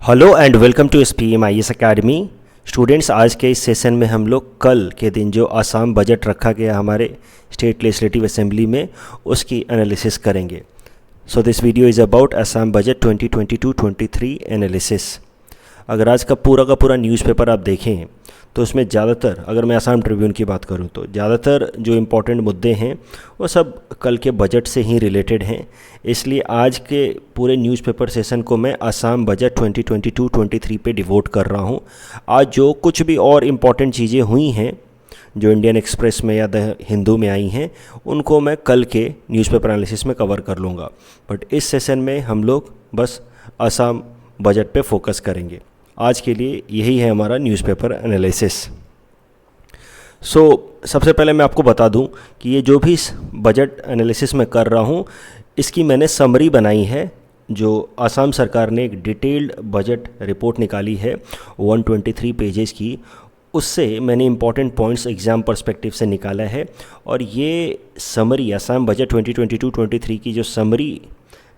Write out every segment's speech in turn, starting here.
Hello and welcome to SPMIS academy. Students, आज के इस सेशन में हम लोग कल के दिन जो आसाम बजट रखा गया हमारे स्टेट लेजिस्लेटिव असेंबली में उसकी एनालिसिस करेंगे। So this video is about Assam budget 2022-23 analysis. अगर आज का पूरा न्यूज़पेपर आप देखें तो उसमें ज़्यादातर, अगर मैं आसाम ट्रिब्यून की बात करूं तो ज़्यादातर जो इम्पोर्टेंट मुद्दे हैं वो सब कल के बजट से ही रिलेटेड हैं। इसलिए आज के पूरे न्यूज़पेपर सेशन को मैं आसाम बजट 2022-23 पे डिवोट कर रहा हूं। आज जो कुछ भी और इम्पॉर्टेंट चीज़ें हुई हैं जो इंडियन एक्सप्रेस में या द हिंदू में आई हैं उनको मैं कल के न्यूज़पेपर एनालिसिस में कवर कर लूँगा। बट इस सेशन में हम लोग बस आसाम बजट पे फोकस करेंगे। आज के लिए यही है हमारा न्यूज़पेपर एनालिसिस। सबसे पहले मैं आपको बता दूं कि ये जो भी बजट एनालिसिस मैं कर रहा हूं इसकी मैंने समरी बनाई है। जो आसाम सरकार ने एक डिटेल्ड बजट रिपोर्ट निकाली है 123 पेजेस की, उससे मैंने इंपॉर्टेंट पॉइंट्स एग्ज़ाम पर्सपेक्टिव से निकाला है। और ये समरी आसाम बजट 2022-23 की जो समरी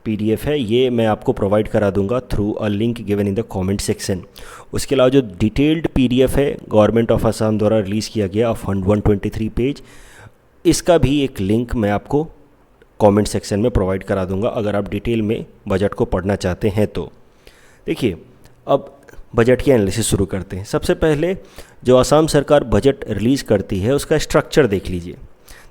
PDF है ये मैं आपको प्रोवाइड करा दूंगा through a link given in the comment section. उसके अलावा जो डिटेल्ड PDF है गवर्नमेंट ऑफ आसाम द्वारा रिलीज़ किया गया ऑफ 123 पेज, इसका भी एक लिंक मैं आपको कमेंट सेक्शन में प्रोवाइड करा दूंगा अगर आप डिटेल में बजट को पढ़ना चाहते हैं तो। देखिए, अब बजट की एनालिसिस शुरू करते हैं। सबसे पहले जो आसाम सरकार बजट रिलीज़ करती है उसका स्ट्रक्चर देख लीजिए।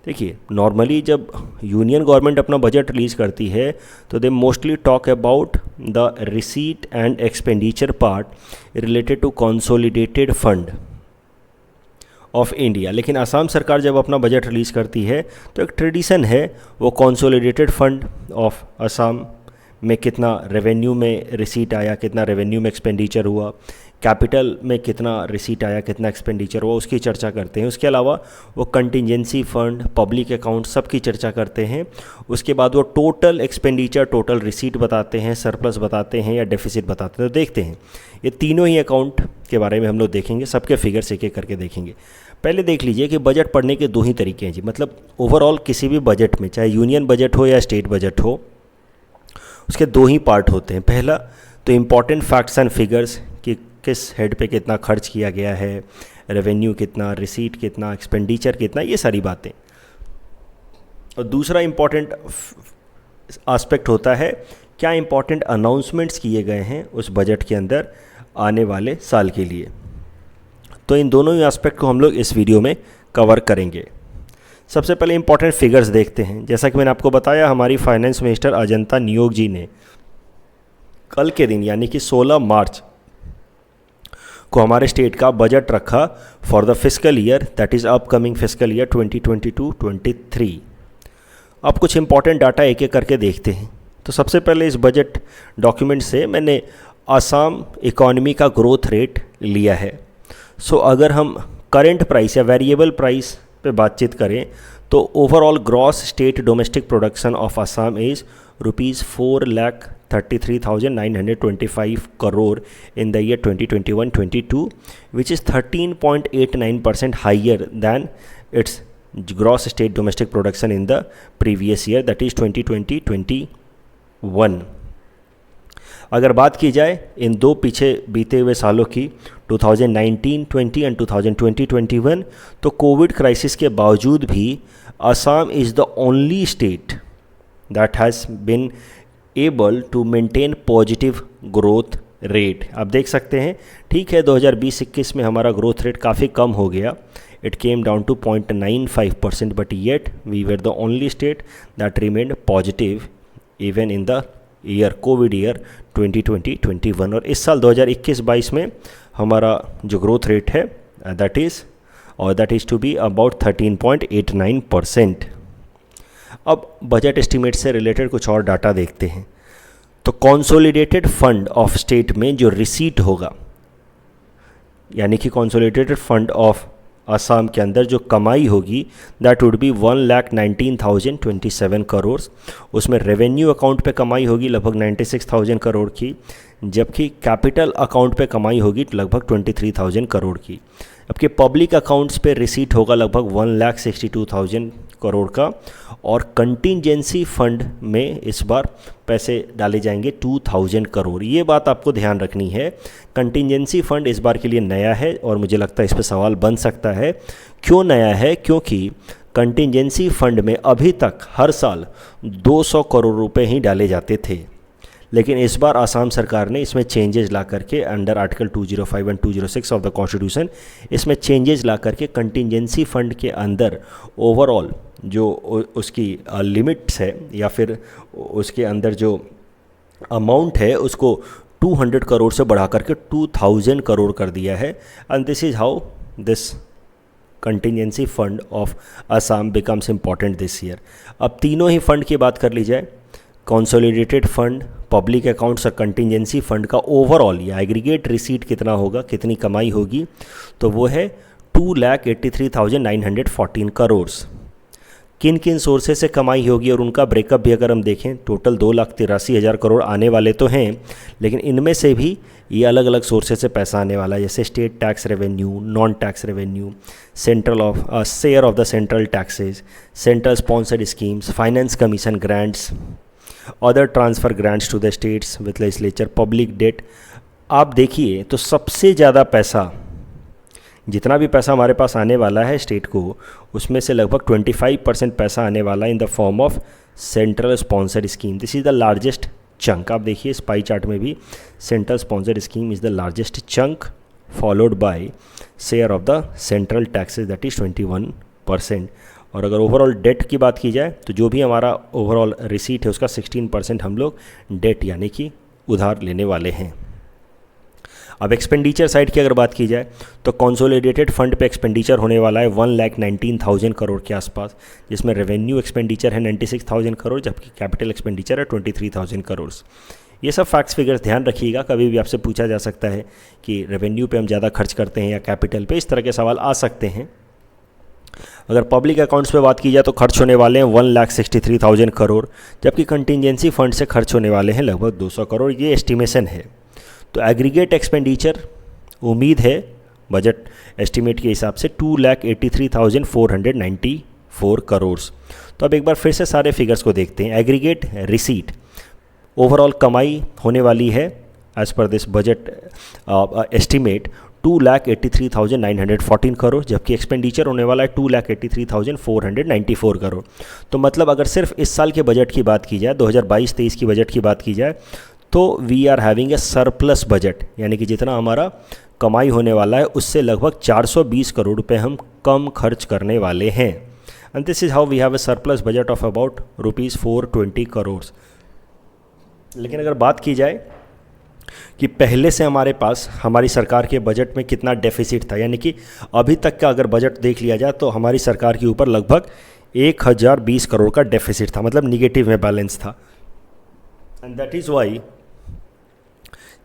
देखिए, नॉर्मली जब यूनियन गवर्नमेंट अपना बजट रिलीज़ करती है तो they mostly talk about the receipt and expenditure part related to consolidated fund of India. लेकिन आसाम सरकार जब अपना बजट रिलीज़ करती है तो एक ट्रेडिशन है, वो कंसोलिडेटेड फंड ऑफ असम में कितना रेवेन्यू में रिसीट आया, कितना रेवेन्यू में एक्सपेंडिचर हुआ, कैपिटल में कितना रिसीट आया, कितना एक्सपेंडिचर हुआ, उसकी चर्चा करते हैं। उसके अलावा वो कंटिजेंसी फंड, पब्लिक अकाउंट, सब की चर्चा करते हैं। उसके बाद वो टोटल एक्सपेंडिचर, टोटल रिसीट बताते हैं, सरप्लस बताते हैं या डेफिसिट बताते हैं। तो देखते हैं ये तीनों ही अकाउंट के बारे में हम लोग देखेंगे, सबके फिगर्स एक एक करके देखेंगे। पहले देख लीजिए कि बजट पढ़ने के दो ही तरीके हैं जी। मतलब ओवरऑल किसी भी बजट में, चाहे यूनियन बजट हो या स्टेट बजट हो, उसके दो ही पार्ट होते हैं। पहला तो इम्पॉर्टेंट फैक्ट्स एंड फिगर्स कि किस हेड पे कितना खर्च किया गया है, रेवेन्यू कितना, रिसीट कितना, एक्सपेंडिचर कितना, ये सारी बातें। और दूसरा इम्पॉर्टेंट एस्पेक्ट होता है क्या इम्पॉर्टेंट अनाउंसमेंट्स किए गए हैं उस बजट के अंदर आने वाले साल के लिए। तो इन दोनों ही एस्पेक्ट को हम लोग इस वीडियो में कवर करेंगे। सबसे पहले इंपॉर्टेंट फिगर्स देखते हैं। जैसा कि मैंने आपको बताया, हमारी फाइनेंस मिनिस्टर अजंता नियोग जी ने कल के दिन यानी कि 16 मार्च को हमारे स्टेट का बजट रखा for the fiscal year, that is upcoming fiscal year 2022-23। अब कुछ इंपॉर्टेंट डाटा एक एक करके देखते हैं। तो सबसे पहले इस बजट डॉक्यूमेंट से मैंने आसाम इकॉनमी का ग्रोथ रेट लिया है। अगर हम करेंट प्राइस या वेरिएबल प्राइस पे बातचीत करें तो overall gross state domestic production of Assam is ₹4,33,925 crore in the year 2021-22, which is 13.89% higher than its gross state domestic production in the previous year, that is 2020-21। अगर बात की जाए इन दो पीछे बीते हुए सालों की 2019-20 एंड 2020-21, तो कोविड क्राइसिस के बावजूद भी Assam is the only state that has been able to maintain positive growth rate. आप देख सकते हैं, ठीक है 2020-21 में हमारा ग्रोथ रेट काफ़ी कम हो गया, it came down to 0.95%, but yet we were the only state that remained positive even in the year COVID year 2020-21। और इस साल 2021-22 में हमारा जो ग्रोथ रेट है that is to be about 13.89%। अब बजट एस्टिमेट से रिलेटेड कुछ और डाटा देखते हैं। तो कंसोलिडेटेड फंड ऑफ स्टेट में जो रिसीट होगा, यानी कि कंसोलिडेटेड फंड ऑफ असम के अंदर जो कमाई होगी, दैट वुड बी 1,19,027 करोड़। उसमें रेवेन्यू अकाउंट पे कमाई होगी लगभग 96,000 करोड़ की, जबकि कैपिटल अकाउंट पे कमाई होगी लगभग 23,000 करोड़ की। आपके पब्लिक अकाउंट्स पे रिसीट होगा लगभग 1,62,000 करोड़ का, और कंटिजेंसी फंड में इस बार पैसे डाले जाएंगे 2,000 करोड़। ये बात आपको ध्यान रखनी है, कंटिजेंसी फंड इस बार के लिए नया है और मुझे लगता है इस पर सवाल बन सकता है। क्यों नया है? क्योंकि कंटिजेंसी फंड में अभी तक हर साल 200 करोड़ रुपए ही डाले जाते थे, लेकिन इस बार आसाम सरकार ने इसमें चेंजेस ला करके under article 205 and 206 of the constitution इसमें चेंजेस ला करके कंटिजेंसी फंड के अंदर ओवरऑल जो उसकी लिमिट्स है या फिर उसके अंदर जो अमाउंट है उसको 200 करोड़ से बढ़ा करके 2,000 करोड़ कर दिया है। And this is how this contingency fund of Assam becomes important this year. अब तीनों ही फंड की बात कर ली जाए, कंसोलिडेटेड फंड, पब्लिक अकाउंट्स और कंटिजेंसी फंड का ओवरऑल या एग्रीगेट रिसीट कितना होगा, कितनी कमाई होगी, तो वो है 2,83,914 करोड़। किन किन सोर्सेज से कमाई होगी और उनका ब्रेकअप भी अगर हम देखें, टोटल 2,83,000 करोड़ आने वाले तो हैं, लेकिन इनमें से भी ये अलग अलग सोर्सेज से पैसा आने वाला है, जैसे state tax revenue, non tax revenue, central of share of the central taxes, central sponsored schemes, finance commission grants, other transfer grants to the states with legislature, public debt. आप देखिए तो सबसे ज़्यादा पैसा, जितना भी पैसा हमारे पास आने वाला है स्टेट को, उसमें से लगभग 25% पैसा आने वाला है in the form of central sponsored scheme. This is the largest chunk. आप देखिए इस पाई चार्ट में भी central sponsored scheme is the largest chunk, followed by share of the central taxes that is 21%। और अगर ओवरऑल डेट की बात की जाए तो जो भी हमारा ओवरऑल रिसीट है उसका 16% हम लोग डेट यानी कि उधार लेने वाले हैं। अब एक्सपेंडिचर साइड की अगर बात की जाए तो कंसोलिडेटेड फंड पे एक्सपेंडिचर होने वाला है 1,19,000 करोड़ के आसपास, जिसमें रेवेन्यू एक्सपेंडिचर है 96,000 करोड़, जबकि कैपिटल एक्सपेंडिचर है 23,000 करोड़। ये सब फैक्ट्स फिगर्स ध्यान रखिएगा, कभी भी आपसे पूछा जा सकता है कि रेवेन्यू पे हम ज़्यादा खर्च करते हैं या कैपिटल पे, इस तरह के सवाल आ सकते हैं। अगर पब्लिक अकाउंट्स पे बात की जाए तो खर्च होने वाले हैं 1,63,000 करोड़, जबकि कंटिजेंसी फंड से खर्च होने वाले हैं लगभग 200 करोड़, ये एस्टिमेशन है। तो एग्रीगेट एक्सपेंडिचर उम्मीद है बजट एस्टिमेट के हिसाब से 2,83,494 करोड़। तो अब एक बार फिर से सारे फिगर्स को देखते हैं। एग्रीगेट रिसीट ओवरऑल कमाई होने वाली है as per this budget estimate 2,83,914 crore, जबकि एक्सपेंडिचर होने वाला है 2,83,494 करोड़। तो मतलब अगर सिर्फ इस साल के बजट की बात की जाए, 2022-23 की बजट की बात की जाए, तो we are having a surplus budget, यानी कि जितना हमारा कमाई होने वाला है उससे लगभग 420 करोड़ रुपए हम कम खर्च करने वाले हैं। And this is how we have a surplus budget of about ₹420 crore. लेकिन अगर बात की जाए कि पहले से हमारे पास हमारी सरकार के बजट में कितना डेफिसिट था, यानी कि अभी तक का अगर बजट देख लिया जाए तो हमारी सरकार के ऊपर लगभग 1,020 करोड़ का डेफिसिट था, मतलब निगेटिव में बैलेंस था। And that is why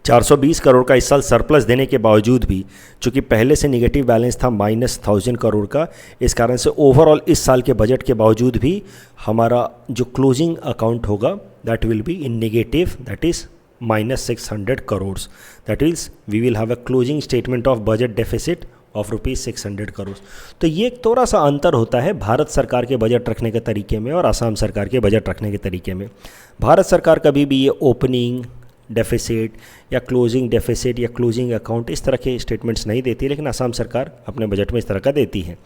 420 crore का इस साल सरप्लस देने के बावजूद भी, चूँकि पहले से निगेटिव बैलेंस था -1,000 करोड़ का, इस कारण से ओवरऑल इस साल के बजट के बावजूद भी हमारा जो क्लोजिंग अकाउंट होगा that will be in negative, that is -600 crore. That is we will have a closing statement of budget deficit of ₹600 crore. तो ये एक थोड़ा सा अंतर होता है भारत सरकार के बजट रखने के तरीके में और असम सरकार के बजट रखने के तरीके में। भारत सरकार कभी भी ये ओपनिंग डेफिसिट या क्लोजिंग डेफिसिट या क्लोजिंग अकाउंट इस तरह के स्टेटमेंट्स नहीं देती, लेकिन असम सरकार अपने बजट में इस तरह का देती है,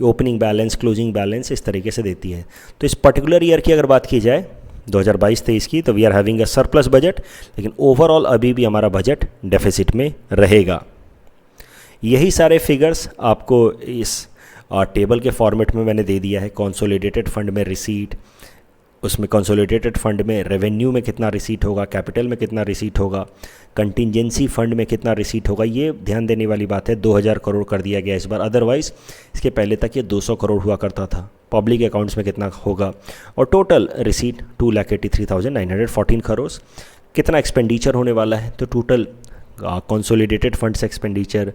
ओपनिंग बैलेंस, क्लोजिंग बैलेंस इस तरीके से देती है। तो इस पर्टिकुलर ईयर की अगर बात की जाए 2022-23 की, तो we are having a surplus budget, लेकिन ओवरऑल अभी भी हमारा बजट डेफिसिट में रहेगा। यही सारे फिगर्स आपको इस टेबल के फॉर्मेट में मैंने दे दिया है। कंसोलिडेटेड फंड में रिसीट, उसमें कंसोलिडेटेड फंड में रेवेन्यू में कितना रिसीट होगा, कैपिटल में कितना रिसीट होगा, कंटिजेंसी फंड में कितना रिसीट होगा, ये ध्यान देने वाली बात है। 2,000 करोड़ कर दिया गया इस बार, अदरवाइज़ इसके पहले तक ये 200 करोड़ हुआ करता था। पब्लिक अकाउंट्स में कितना होगा, और टोटल रिसीट 2,83,914 करोड़। कितना एक्सपेंडिचर होने वाला है, तो टोटल कंसोलिडेटेड फंड से एक्सपेंडिचर,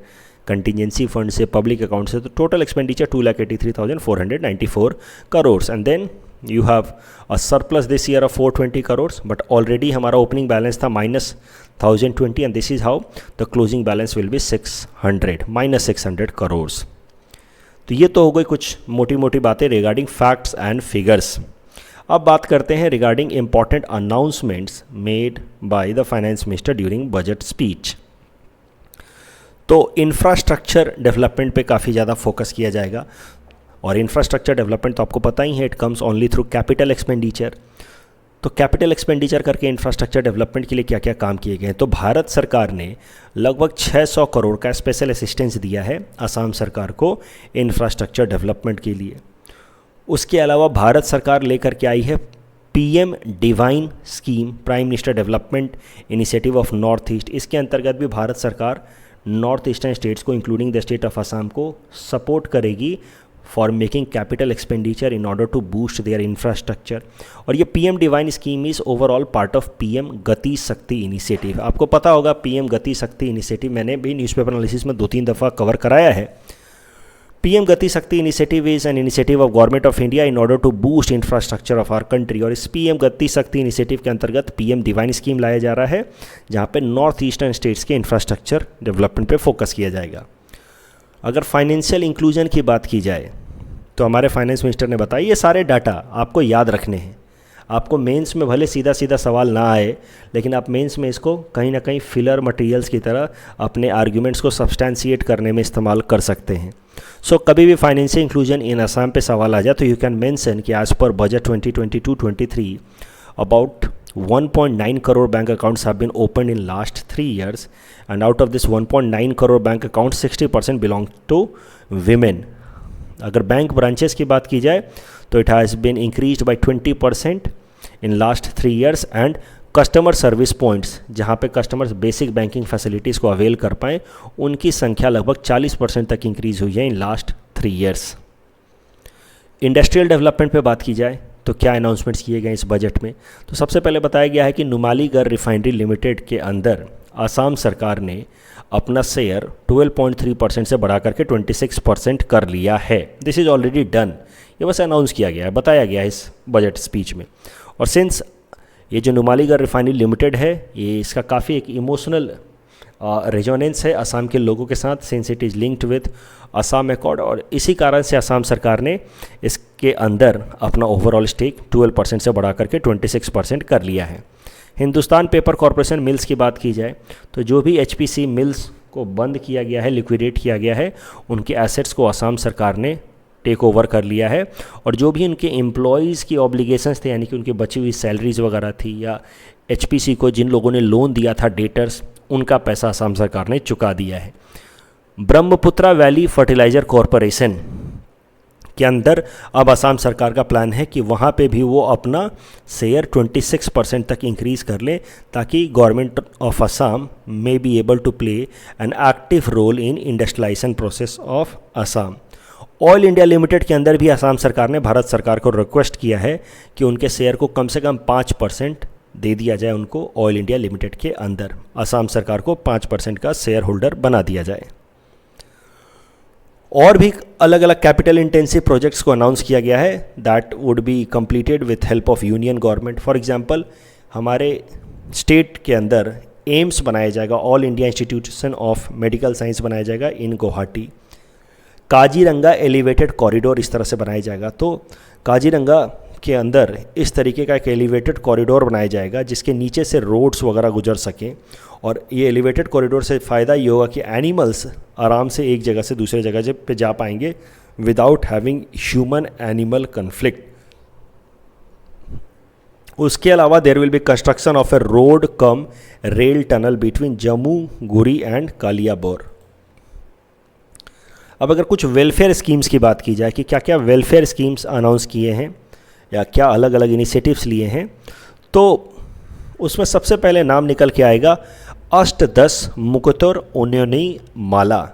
कंटिजेंसी फंड से, पब्लिक अकाउंट से, तो total expenditure 2,83,494 crore. And then you have a surplus this year of 420 crore, but already हमारा ओपनिंग बैलेंस था -1020 and this is how the closing balance will be 600 -600 crore. तो ये तो हो गई कुछ मोटी मोटी बातें रिगार्डिंग फैक्ट्स एंड फिगर्स। अब बात करते हैं regarding important announcements made by the finance minister during budget speech. तो इंफ्रास्ट्रक्चर डेवलपमेंट पे काफ़ी ज़्यादा फोकस किया जाएगा, और इंफ्रास्ट्रक्चर डेवलपमेंट तो आपको पता ही है, it comes only through capital expenditure. तो कैपिटल एक्सपेंडिचर करके इंफ्रास्ट्रक्चर डेवलपमेंट के लिए क्या क्या काम किए गए हैं, तो भारत सरकार ने लगभग 600 करोड़ का स्पेशल असिस्टेंस दिया है असम सरकार को इंफ्रास्ट्रक्चर डेवलपमेंट के लिए। उसके अलावा भारत सरकार लेकर के आई है PM divine scheme, prime minister development initiative of north east. इसके अंतर्गत भी भारत सरकार नॉर्थ ईस्टर्न स्टेट्स को including the state of Assam को सपोर्ट करेगी for making capital expenditure in order to boost their infrastructure. और ये PM divine scheme is overall part of PM Gati Shakti initiative. आपको पता होगा पीएम गति शक्ति इनिशिएटिव मैंने भी न्यूज़पेपर एनालिसिस में 2-3 दफ़ा कवर कराया है। PM Gati Shakti initiative is an initiative of government of India in order to boost infrastructure of our country. और इस पीएम गति शक्ति इनिशिएटिव के अंतर्गत पीएम डिवाइन स्कीम लाया जा रहा है, जहाँ पे नॉर्थ ईस्टर्न स्टेट्स के इंफ्रास्ट्रक्चर डेवलपमेंट पे फोकस किया जाएगा। अगर फाइनेंशियल इंक्लूजन की बात की जाए तो हमारे फाइनेंस मिनिस्टर ने बताया ये सारे डाटा आपको याद रखने हैं। आपको मेंस में भले सीधा सीधा सवाल ना आए, लेकिन आप मेंस में इसको कहीं ना कहीं फिलर मटेरियल्स की तरह अपने आर्ग्यूमेंट्स को सब्सटैंशिएट करने में इस्तेमाल कर सकते हैं। सो कभी भी फाइनेंशियल इंक्लूजन इन असम पे सवाल आ जाए तो यू कैन मेंशन कि एज पर budget 2022-23 about 1.9 crore bank accounts have been opened in last 3 years, and out of this 1.9 crore bank accounts 60% belong to women. अगर बैंक ब्रांचेस की बात की जाए तो it has been increased by 20% in last 3 years, and customer service points जहाँ पे customers basic banking facilities को avail कर पाएँ उनकी संख्या लगभग 40% तक इंक्रीज़ हुई है इन लास्ट 3 years। इंडस्ट्रियल डेवलपमेंट पे बात की जाए तो क्या अनाउंसमेंट्स किए गए इस बजट में, तो सबसे पहले बताया गया है कि नुमालीगढ़ रिफाइनरी लिमिटेड के अंदर असम सरकार ने अपना शेयर 12.3% से बढ़ा करके 26% कर लिया है। दिस इज़ ऑलरेडी डन, ये बस अनाउंस किया गया है, बताया गया है इस बजट स्पीच में। और सिंस ये जो नुमालीगढ़ रिफाइनरी लिमिटेड है, ये इसका काफ़ी एक इमोशनल रेजोनेंस है असम के लोगों के साथ, since it is linked with Assam accord, और इसी कारण से असम सरकार ने इसके अंदर अपना ओवरऑल स्टेक 12% से बढ़ा करके 26% कर लिया है। हिंदुस्तान पेपर कॉरपोरेशन मिल्स की बात की जाए तो जो भी एचपीसी मिल्स को बंद किया गया है, लिक्विडेट किया गया है, उनके एसेट्स को असम सरकार ने टेक ओवर कर लिया है। और जो भी उनके एम्प्लॉयज़ की ऑब्लिगेशंस थे, यानी कि उनकी बची हुई सैलरीज वगैरह थी, या एचपीसी को जिन लोगों ने लोन दिया था डेटर्स, उनका पैसा असम सरकार ने चुका दिया है। ब्रह्मपुत्रा वैली फर्टिलाइज़र कॉरपोरेशन के अंदर अब असम सरकार का प्लान है कि वहाँ पे भी वो अपना शेयर 26% तक इंक्रीज़ कर ले, ताकि government of Assam may be able to play an active role in industrialisation process of Assam. Oil India limited के अंदर भी असम सरकार ने भारत सरकार को रिक्वेस्ट किया है कि उनके शेयर को कम से कम 5% दे दिया जाए उनको ऑयल इंडिया लिमिटेड के अंदर, असम सरकार को 5% का शेयर होल्डर बना दिया जाए। और भी अलग अलग कैपिटल इंटेंसिव प्रोजेक्ट्स को अनाउंस किया गया है that would be completed with help of union government. For example हमारे स्टेट के अंदर एम्स बनाया जाएगा, all India institution of medical science बनाया जाएगा इन गुवाहाटी। काजीरंगा एलिवेटेड कॉरिडोर इस तरह से बनाया जाएगा, तो काजीरंगा के अंदर इस तरीके का एक एलिवेटेड कॉरिडोर बनाया जाएगा जिसके नीचे से रोड्स वगैरह गुजर सकें। और ये एलिवेटेड कॉरिडोर से फ़ायदा ये होगा कि एनिमल्स आराम से एक जगह से दूसरे जगह पे जा पाएंगे without having human animal conflict. उसके अलावा there will be construction of a road cum rail tunnel between Jammu गुरी एंड कालियाबोर। अब अगर कुछ वेलफेयर स्कीम्स की बात की जाए कि क्या क्या वेलफेयर स्कीम्स अनाउंस किए हैं या क्या अलग अलग इनिशिएटिव्स लिए हैं, तो उसमें सबसे पहले नाम निकल के आएगा अष्टदश मुकतोर उन्नयनी माला।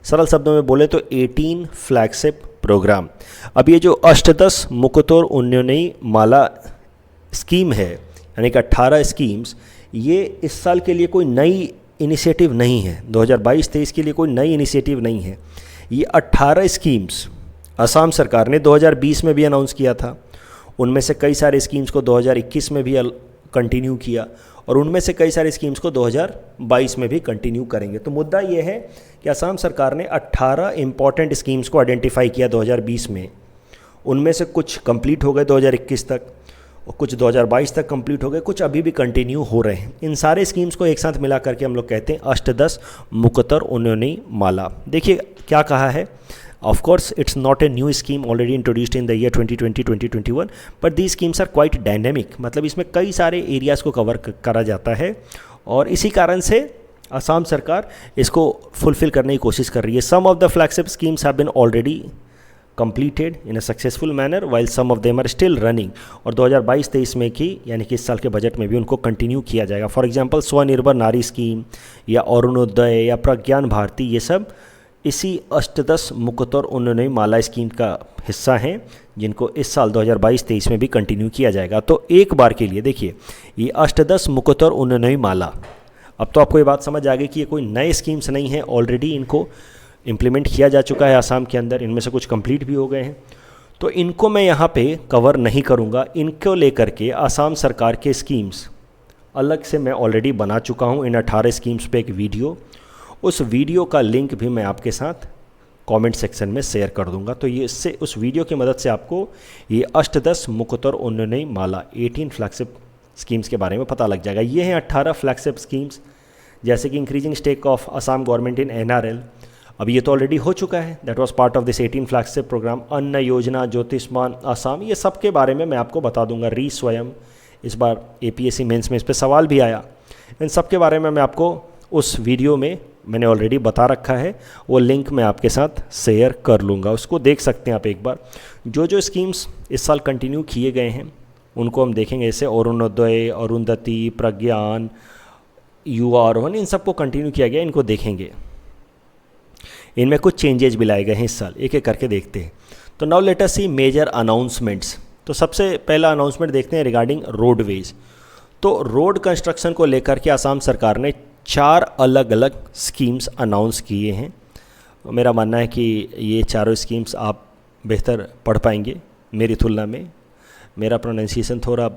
सरल शब्दों में बोले तो 18 फ्लैगशिप प्रोग्राम। अब ये जो अष्टदश मुकतोर उन्नयनी माला स्कीम है, यानी कि 18 स्कीम्स, ये इस साल के लिए कोई नई इनिशिएटिव नहीं है, 2022-23 के लिए कोई नई इनिशिएटिव नहीं है। ये 18 स्कीम्स असम सरकार ने 2020 में भी अनाउंस किया था, उनमें से कई सारे स्कीम्स को 2021 में भी कंटिन्यू किया और उनमें से कई सारे स्कीम्स को 2022 में भी कंटिन्यू करेंगे। तो मुद्दा ये है कि असम सरकार ने 18 इम्पॉर्टेंट स्कीम्स को आइडेंटिफाई किया 2020 में। उनमें से कुछ कंप्लीट हो गए 2021 तक और कुछ 2022 तक कंप्लीट हो गए, कुछ अभी भी कंटिन्यू हो रहे हैं। इन सारे स्कीम्स को एक साथ मिला करके हम लोग कहते हैं अष्टदश मुकतर उन्नयनी माला। देखिए क्या कहा है, of course it's not a new scheme already introduced in the year 2020-2021 but these schemes are quite dynamic, मतलब इसमें कई सारे एरियाज़ को कवर करा जाता है और इसी कारण से असम सरकार इसको फुलफिल करने की कोशिश कर रही है। Some of the flagship schemes have been already completed in a successful manner while some of them are still running और 2022-23 में की यानी कि इस साल के बजट में भी उनको कंटिन्यू किया जाएगा। फॉर एग्जांपल स्वनिर्भर नारी स्कीम या अरुणोदय या प्रज्ञान भारती, ये सब इसी अष्टदश मुकतर उन्नयनी माला स्कीम का हिस्सा हैं जिनको इस साल 2022-23 में भी कंटिन्यू किया जाएगा। तो एक बार के लिए देखिए ये अष्टदश मुकतर उन्नयनी माला, अब तो आपको ये बात समझ आ गई कि ये कोई नए स्कीम्स नहीं है, ऑलरेडी इनको इम्प्लीमेंट किया जा चुका है आसाम के अंदर, इनमें से कुछ कंप्लीट भी हो गए हैं। तो इनको मैं यहाँ पे कवर नहीं करूँगा, इनको लेकर के आसाम सरकार के स्कीम्स अलग से मैं ऑलरेडी बना चुका हूँ इन 18 स्कीम्स पे एक वीडियो। उस वीडियो का लिंक भी मैं आपके साथ कमेंट सेक्शन में शेयर कर दूंगा। तो ये इससे उस वीडियो की मदद से आपको ये अष्टदश मुकतर उन्नयनी माला 18 फ्लैगशिप स्कीम्स के बारे में पता लग जाएगा। ये हैं 18 फ्लैगशिप स्कीम्स, जैसे कि increasing stake of Assam government in NRL, अब ये तो ऑलरेडी हो चुका है, that was part of this 18 flagship programme. Anna Yojana, ज्योतिष्मान असम, ये सब के बारे में मैं आपको बता दूंगा। री स्वयं, इस बार APSC मेंस में इस पर सवाल भी आया, इन सब के बारे में मैं आपको उस वीडियो में मैंने ऑलरेडी बता रखा है, वो लिंक मैं आपके साथ शेयर कर लूँगा, उसको देख सकते हैं आप एक बार। जो जो स्कीम्स इस साल कंटिन्यू किए गए हैं उनको हम देखेंगे, जैसे अरुणोदय, अरुंधति, प्रज्ञान, युवा आरोहण, इन सबको कंटिन्यू किया गया, इनको देखेंगे। इनमें कुछ चेंजेज भी लाए गए हैं इस साल, एक एक करके देखते हैं। तो now let us see major announcements. तो सबसे पहला अनाउंसमेंट देखते हैं रिगार्डिंग रोडवेज। तो रोड कंस्ट्रक्शन को लेकर के असम सरकार ने 4 अलग अलग स्कीम्स अनाउंस किए हैं। मेरा मानना है कि ये चारों स्कीम्स आप बेहतर पढ़ पाएंगे मेरी तुलना में। मेरा प्रोनाउंसिएशन थोड़ा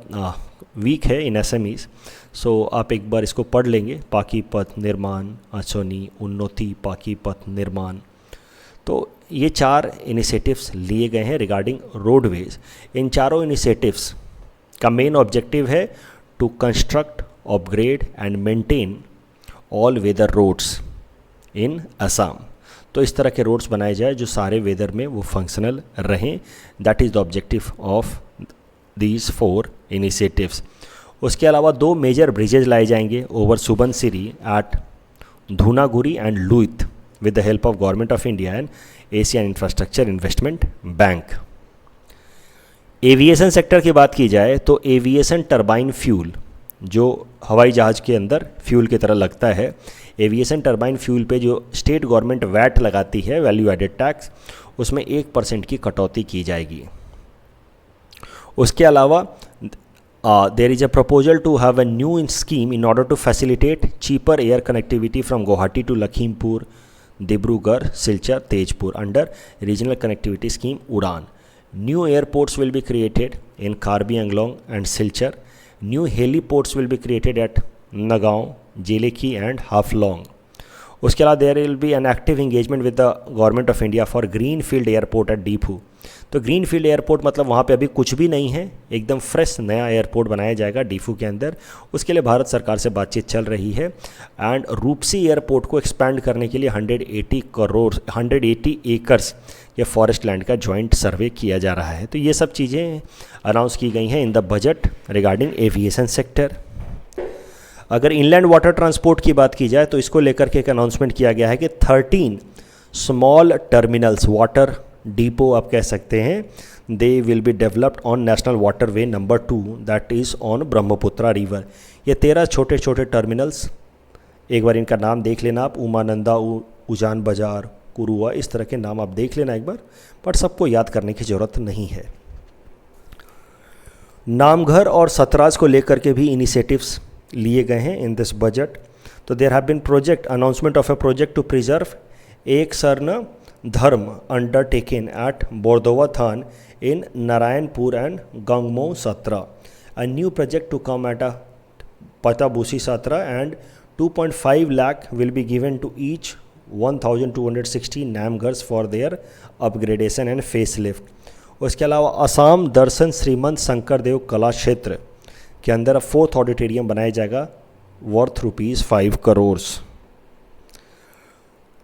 वीक है इन SMEs, सो आप एक बार इसको पढ़ लेंगे। पाकीपत निर्माण आचोनी उन्नति पाकीपत निर्माण। तो ये 4 इनिशिएटिव्स लिए गए हैं रिगार्डिंग रोडवेज। इन चारों इनिशिएटिव्स का मेन ऑब्जेक्टिव है to construct, upgrade and maintain all weather roads in Assam. तो इस तरह के रोड्स बनाए जाए जो सारे वेदर में वो फंक्शनल रहें, that is the objective of these 4 initiatives. उसके अलावा 2 मेजर ब्रिजेज लाए जाएंगे over Subansiri at Dhunaguri and Luit with the help of government of India and Asian infrastructure investment bank. Aviation sector की बात की जाए तो एविएशन टरबाइन फ्यूल, जो हवाई जहाज़ के अंदर फ्यूल की तरह लगता है, एविएशन टरबाइन फ्यूल पे जो स्टेट गवर्नमेंट वैट लगाती है, वैल्यू एडेड टैक्स, उसमें 1% की कटौती की जाएगी। उसके अलावा there is a proposal to have a new scheme in order to facilitate cheaper air connectivity from Guwahati to Lakhimpur, Dibrugarh, Silchar, Tezpur under regional connectivity scheme Udan. New airports will be created in Karbi Anglong and Silchar. New heliports will be created at Nagaon, Jeleki and Haflong. उसके अलावा there will be an active engagement with the Government of India for Greenfield Airport at Deephu. तो greenfield airport मतलब वहाँ पे अभी कुछ भी नहीं है, एकदम फ्रेश नया एयरपोर्ट बनाया जाएगा डीफू के अंदर। उसके लिए भारत सरकार से बातचीत चल रही है। एंड रूपसी एयरपोर्ट को एक्सपैंड करने के लिए 180 एकर्स ये फॉरेस्ट लैंड का जॉइंट सर्वे किया जा रहा है। तो ये सब चीज़ें अनाउंस की गई हैं in the budget regarding aviation sector. अगर इनलैंड वाटर ट्रांसपोर्ट की बात की जाए तो इसको लेकर के एक अनाउंसमेंट किया गया है कि 13 स्मॉल टर्मिनल्स, वाटर डिपो आप कह सकते हैं, they will be developed on national water way number 2 that is on Brahmaputra river. ये 13 छोटे छोटे टर्मिनल्स, एक बार इनका नाम देख लेना आप, उमानंदा, उजान बाजार, कुरुआ, इस तरह के नाम आप देख लेना एक बार, पर सबको याद करने की ज़रूरत नहीं है। नामघर और सतराज को लेकर के भी इनिशिएटिव्स लिए गए हैं इन दिस बजट। तो there have been project announcement of a project to preserve एक सरना धर्म undertaken at Bordova-Than in Narayanpur and Gangmo Satra. A new project to come at a Patabusi Satra and 2.5 lakh will be given to each 1260 Namgars for their upgradation and facelift. उसके अलावा असम दर्शन श्रीमंत शंकरदेव कला क्षेत्र के अंदर 4th auditorium बनाया जाएगा worth ₹5 crore.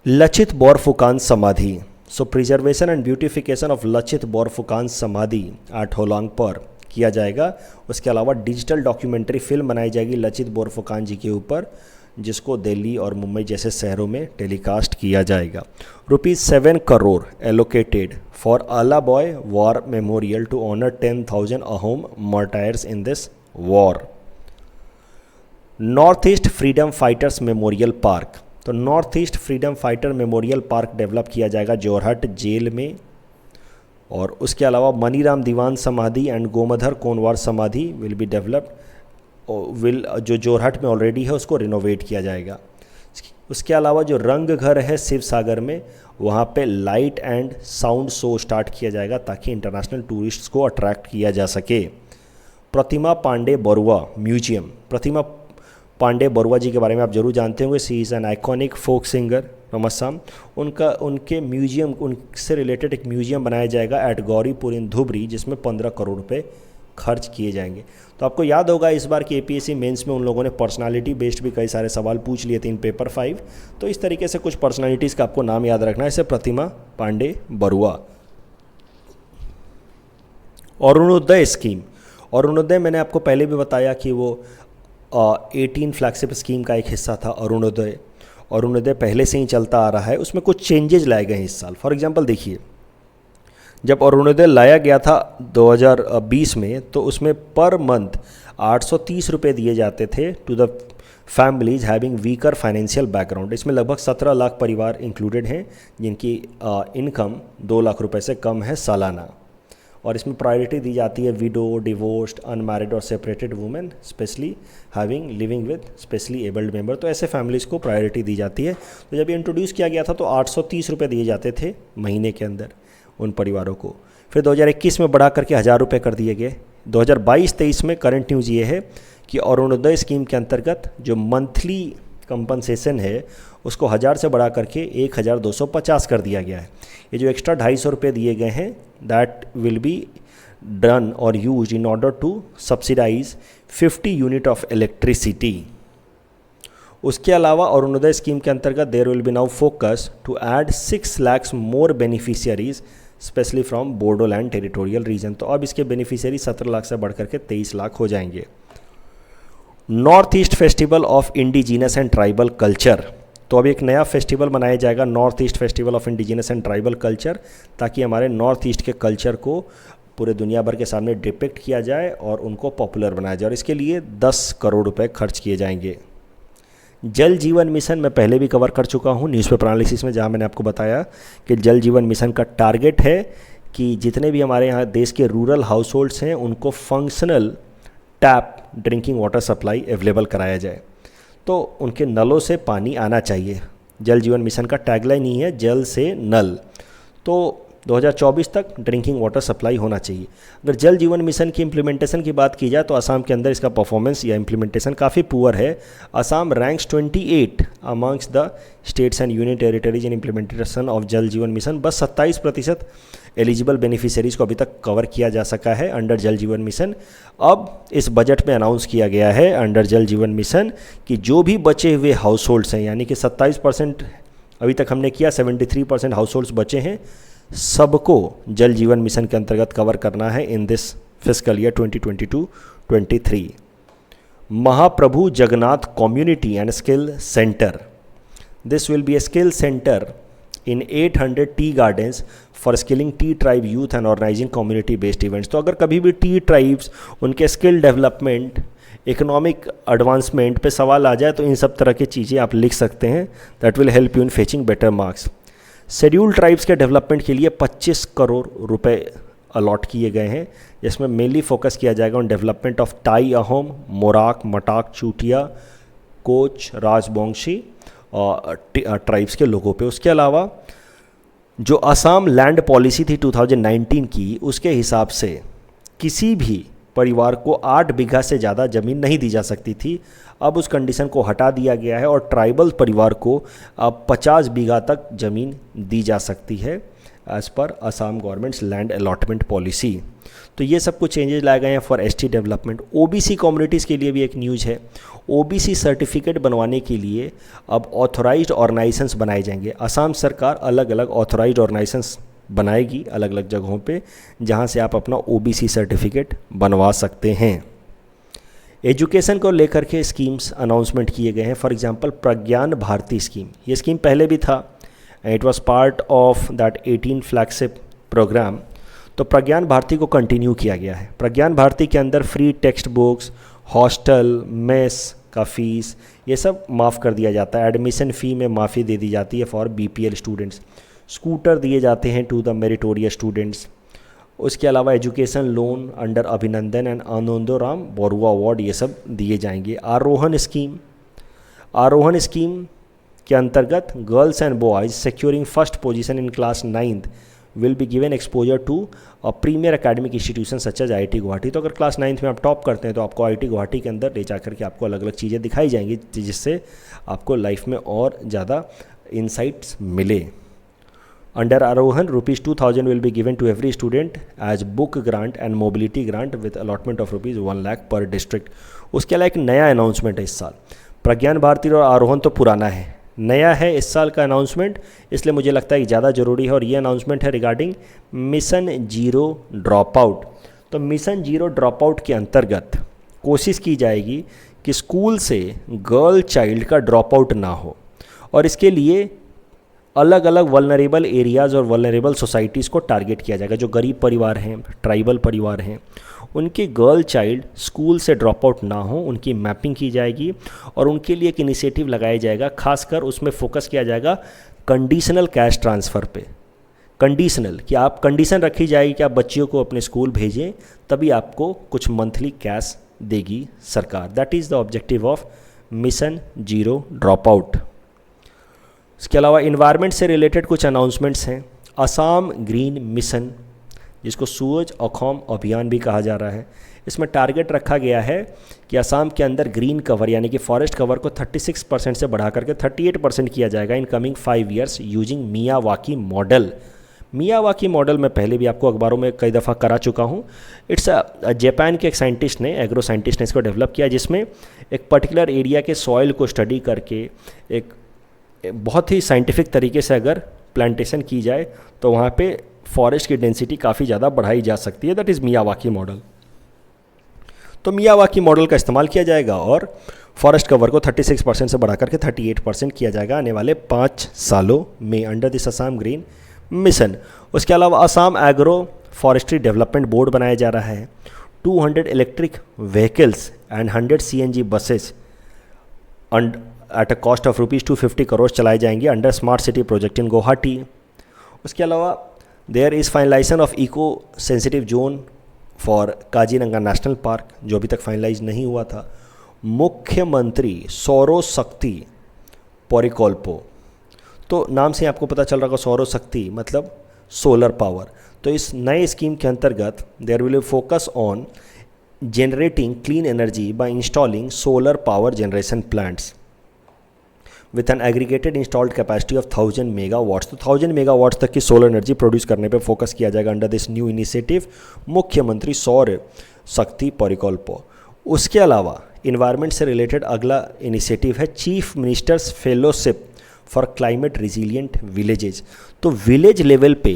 Lachit Borphukan Samadhi. So preservation and beautification of Lachit Borphukan Samadhi at hollong पर किया जाएगा. उसके अलावा डिजिटल डॉक्यूमेंट्री फिल्म बनाई जाएगी लचित बोरफुकान जी के ऊपर, जिसको दिल्ली और मुंबई जैसे शहरों में टेलीकास्ट किया जाएगा. ₹7 crore allocated for Alaboi war memorial to honour 10,000 Ahom martyrs in this war. North east freedom fighters memorial park. तो north east freedom fighter memorial park develop किया जाएगा जोरहट जेल में. और उसके अलावा मनीराम दीवान समाधि एंड गोमधर कोनवार समाधि विल बी डेवलप्ड, जो जोरहट में ऑलरेडी है उसको रिनोवेट किया जाएगा. उसके अलावा जो रंग घर है शिव सागर में, वहाँ पे light and sound show start किया जाएगा ताकि इंटरनेशनल टूरिस्ट्स को अट्रैक्ट किया जा सके. प्रतिमा पांडे बरुआ म्यूजियम. प्रतिमा पांडे बरुआ जी के बारे में आप जरूर जानते होंगे. She is an iconic folk singer from Assam. उनके म्यूजियम, उनसे रिलेटेड एक म्यूजियम बनाया जाएगा एट गौरीपुर इन धुबरी, जिसमें 15 करोड़ रुपए खर्च किए जाएंगे. तो आपको याद होगा इस बार की एपीएससी मेंस में उन लोगों ने पर्सनालिटी बेस्ड भी कई सारे सवाल पूछ लिए थे इन पेपर 5. तो इस तरीके से कुछ पर्सनालिटीज़ का आपको नाम याद रखना है, जैसे प्रतिमा पांडे बरुआ. अरुणोदय स्कीम. अरुणोदय मैंने आपको पहले भी बताया कि वो 18 फ्लैगशिप स्कीम का एक हिस्सा था. अरुणोदय पहले से ही चलता आ रहा है. उसमें कुछ चेंजेस लाए गए हैं इस साल. फॉर एग्जांपल देखिए, जब अरुणोदय लाया गया था 2020 में, तो उसमें पर मंथ 830 रुपये दिए जाते थे to the families having weaker financial background. इसमें लगभग 17 लाख परिवार इंक्लूडेड हैं जिनकी इनकम 2 लाख रुपए से कम है सालाना. और इसमें प्रायोरिटी दी जाती है विडो, डिवोर्स्ड, अनमैरिड और separated women, specially having living with specially abled member. तो ऐसे फैमिलीज़ को प्रायोरिटी दी जाती है. तो जब ये इंट्रोड्यूस किया गया था तो 830 रुपये दिए जाते थे महीने के अंदर उन परिवारों को. फिर 2021 में बढ़ा करके 1000 रुपये कर दिए गए. 2022-23 में करंट न्यूज़ ये है कि अरुणोदय स्कीम के अंतर्गत जो मंथली कंपनसेशन है उसको 1000 से बढ़ा करके 1250 कर दिया गया है. ये जो एक्स्ट्रा 250 रुपये दिए गए हैं, दैट विल बी डन और use in order to subsidise 50 unit of electricity. उसके अलावा अरुणोदय स्कीम के अंतर्गत there will be now focus to add 6 lakhs more beneficiaries specially from Bodoland territorial region. तो अब इसके बेनिफिशियरी 17 लाख से बढ़ करके 23 लाख हो जाएंगे. North east festival of indigenous and tribal culture. तो अब एक नया फेस्टिवल मनाया जाएगा, north east festival of indigenous and tribal culture, ताकि हमारे नॉर्थ ईस्ट के कल्चर को पूरे दुनिया भर के सामने डिपिक्ट किया जाए और उनको पॉपुलर बनाया जाए. और इसके लिए 10 करोड़ रुपए खर्च किए जाएंगे. जल जीवन मिशन मैं पहले भी कवर कर चुका हूँ न्यूज़पेपर एनालिसिस में, जहाँ मैंने आपको बताया कि जल जीवन मिशन का टारगेट है कि जितने भी हमारे यहाँ देश के रूरल हाउस होल्ड्स हैं उनको functional tap drinking water supply available कराया जाए. तो उनके नलों से पानी आना चाहिए. जल जीवन मिशन का टैगलाइन ही है जल से नल. तो 2024 तक ड्रिंकिंग वाटर सप्लाई होना चाहिए. अगर जल जीवन मिशन की इम्प्लीमेंटेशन की बात की जाए तो असम के अंदर इसका परफॉर्मेंस या इम्प्लीमेंटेशन काफ़ी पुअर है. Assam ranks 28 amongst the states and union territories in implementation of जल जीवन मिशन. बस 27% एलिजिबल बेनिफिशियरीज को अभी तक कवर किया जा सका है अंडर जल जीवन मिशन. अब इस बजट में अनाउंस किया गया है अंडर जल जीवन मिशन कि जो भी बचे हुए हाउस होल्ड्स हैं, यानी कि 27% अभी तक हमने किया, 73% हाउस होल्ड्स बचे हैं, सबको जल जीवन मिशन के अंतर्गत कवर करना है in this fiscal year 2022-23. Mahaprabhu Jagannath community and skill centre. This will be a skill centre in 800 tea gardens for skilling tea tribe youth and organising community based events. तो अगर कभी भी टी ट्राइब्स, उनके skill development, economic advancement पे सवाल आ जाए तो इन सब तरह की चीज़ें आप लिख सकते हैं. That will help you in fetching better marks. Scheduled tribes के डेवलपमेंट के लिए 25 करोड़ रुपए अलॉट किए गए हैं, जिसमें मेनली फोकस किया जाएगा on development of Tai Ahom, Moran, Matak, Chutia, Koch, Rajbongshi tribes के लोगों पे. उसके अलावा जो असम लैंड पॉलिसी थी 2019 की, उसके हिसाब से किसी भी परिवार को 8 बीघा से ज़्यादा ज़मीन नहीं दी जा सकती थी। अब उस कंडीशन को हटा दिया गया है और ट्राइबल परिवार को अब 50 बीघा तक ज़मीन दी जा सकती है as per Assam governments land allotment policy. तो ये सब कुछ चेंजेस लाए गए हैं for ST development. OBC communities के लिए भी एक न्यूज़ है। ओबीसी सर्टिफिकेट बनवाने के लिए अब ऑथोराइज्ड ऑर्गेनाइजेशंस बनाए जाएंगे। असम सरकार अलग अलग ऑथोराइज्ड ऑर्गेनाइजेशंस बनाएगी अलग अलग जगहों पे, जहां से आप अपना ओबीसी सर्टिफिकेट बनवा सकते हैं। एजुकेशन को लेकर के स्कीम्स अनाउंसमेंट किए गए हैं। For example Pragyan Bharati scheme, ये स्कीम पहले भी था, it was part of that 18 flagship programme. तो प्रज्ञान भारती को कंटिन्यू किया गया है। प्रज्ञान भारती के अंदर free text books, hostel, mess का फीस, ये सब माफ़ कर दिया जाता है। एडमिशन फ़ी में माफ़ी दे दी जाती है फॉर बीपीएल स्टूडेंट्स। स्कूटर दिए जाते हैं टू द मेरिटोरियस स्टूडेंट्स। उसके अलावा एजुकेशन लोन अंडर अभिनंदन एंड आनंदोराम बोरुआ अवार्ड, ये सब दिए जाएंगे। आरोहण स्कीम, आरोहण स्कीम के अंतर्गत girls and boys securing first position in class 9th will be given exposure to a premier academic institution such as IIT Guwahati. तो अगर क्लास 9th में आप टॉप करते हैं तो आपको IIT गुवाहाटी के अंदर ले जाकर के आपको अलग अलग चीज़ें दिखाई जाएंगी, जिससे आपको लाइफ में और ज़्यादा इंसाइट्स मिले। अंडर आरोहण ₹2000 will be given to every student as book grant and mobility grant with allotment of ₹1 lakh per district। उसके अलावा एक नया अनाउंसमेंट है इस साल। प्रज्ञान भारती और आरोहण तो पुराना है, नया है इस साल का अनाउंसमेंट, इसलिए मुझे लगता है कि ज़्यादा ज़रूरी है। और ये अनाउंसमेंट है regarding mission zero drop out. तो मिशन जीरो ड्रॉप आउट के अंतर्गत कोशिश की जाएगी कि स्कूल से गर्ल चाइल्ड का ड्रॉप आउट ना हो, और इसके लिए अलग अलग वल्नरेबल एरियाज़ और वल्नरेबल सोसाइटीज़ को टारगेट किया जाएगा। जो गरीब परिवार हैं, ट्राइबल परिवार हैं, उनके गर्ल चाइल्ड स्कूल से ड्रॉप आउट ना हो, उनकी मैपिंग की जाएगी और उनके लिए एक इनिशिएटिव लगाया जाएगा। खासकर उसमें फोकस किया जाएगा कंडीशनल कैश ट्रांसफ़र पे। कंडीशनल कि आप कंडीशन रखी जाएगी कि आप बच्चियों को अपने स्कूल भेजें, तभी आपको कुछ मंथली कैश देगी सरकार। That is the objective of mission zero drop out. इसके अलावा इन्वायरमेंट से रिलेटेड कुछ अनाउंसमेंट्स हैं। असम ग्रीन मिशन, जिसको सूरज अखोम अभियान भी कहा जा रहा है, इसमें टारगेट रखा गया है कि असम के अंदर ग्रीन कवर यानी कि फॉरेस्ट कवर को 36% से बढ़ा करके 38% किया जाएगा in coming 5 years using Miyawaki model. Miyawaki model मैं पहले भी आपको अखबारों में कई दफ़ा करा चुका हूँ। इट्स जापान के एक साइंटिस्ट ने, एग्रो साइंटिस्ट ने इसको डेवलप किया, जिसमें एक पर्टिकुलर एरिया के सॉइल को स्टडी करके एक बहुत ही साइंटिफिक तरीके से अगर प्लांटेशन की जाए तो वहाँ पे फॉरेस्ट की डेंसिटी काफ़ी ज़्यादा बढ़ाई जा सकती है। That is Miyawaki model. तो मियावाकी मॉडल का इस्तेमाल किया जाएगा और फॉरेस्ट कवर को 36% से बढ़ा करके 38% किया जाएगा आने वाले 5 सालों में under this Assam green mission. उसके अलावा Assam agro forestry development board बनाया जा रहा है। 200 electric vehicles and 100 CNG buses at a cost of ₹250 crore चलाए जाएंगे under smart city project in Guwahati. उसके अलावा there is finalisation of eco sensitive zone for Kaziranga national park, जो अभी तक फाइनलाइज नहीं हुआ था। मुख्यमंत्री सौर शक्ति परिकल्पो, तो नाम से आपको पता चल रहा होगा सौर शक्ति मतलब सोलर पावर। तो इस नए स्कीम के अंतर्गत there will focus on generating clean energy by installing solar power generation plants with an aggregated installed capacity of 1000 megawatts. तो 1000 मेगावाट्स तक की सोलर एनर्जी प्रोड्यूस करने पे फोकस किया जाएगा अंडर दिस न्यू इनिशिएटिव मुख्यमंत्री सौर शक्ति परिकल्पो। उसके अलावा इन्वायरमेंट से रिलेटेड अगला इनिशिएटिव है chief ministers fellowship for climate resilient villages. तो विलेज लेवल पे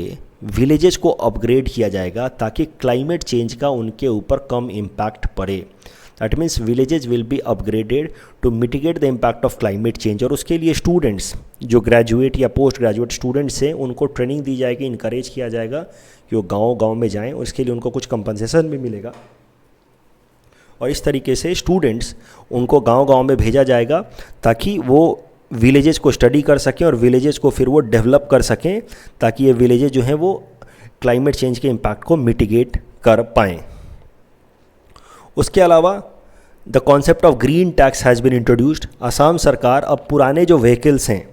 विलेजेस को अपग्रेड किया जाएगा ताकि क्लाइमेट चेंज का उनके ऊपर कम इम्पैक्ट पड़े। That means villages will be upgraded to mitigate the impact of climate change. और उसके लिए स्टूडेंट्स जो ग्रेजुएट या पोस्ट ग्रेजुएट स्टूडेंट्स हैं उनको ट्रेनिंग दी जाएगी, इनकरेज किया जाएगा कि वो गाँव में जाएँ और इसके लिए उनको कुछ कंपनसेशन भी मिलेगा। और इस तरीके से स्टूडेंट्स उनको गांव में भेजा जाएगा ताकि वो विलेजेस को स्टडी कर सकें और विलेजेस को फिर वो डेवलप कर सकें ताकि ये विलेजेस जो हैं वो क्लाइमेट चेंज के इम्पैक्ट को मिटिगेट कर पाएँ। उसके अलावा the concept of green tax has been introduced. Assam सरकार अब पुराने जो व्हीकल्स हैं